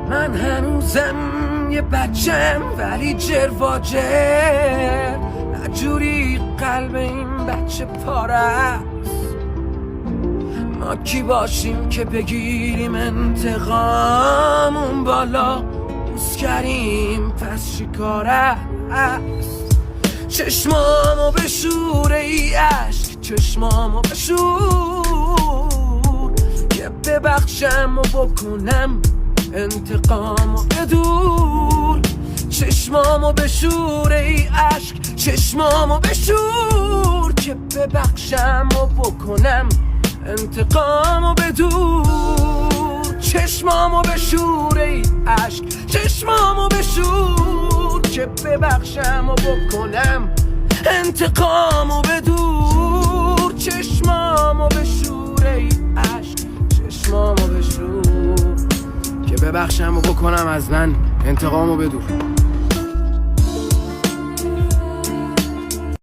من هنوزم یه بچم ولی جرواجر، نجوری قلب این بچه پاره است. ما کی باشیم که بگیریم انتقام اون بالا بوس کردیم پس چیکار است؟ چشمامو بشور ای عشق، چشمامو بشور که ببخشم و بکنم انتقامو بدور. چشمامو بشور ای عشق، چشمامو بشور که ببخشم و بکنم انتقامو بدور. چشمامو بشور ای عشق، چشمامو بشور که ببخشم و بکنم انتقامو بدور. چشمامو بشور ای عشق، چشمامو بشور که ببخشم و بکنم از من انتقامو بدور.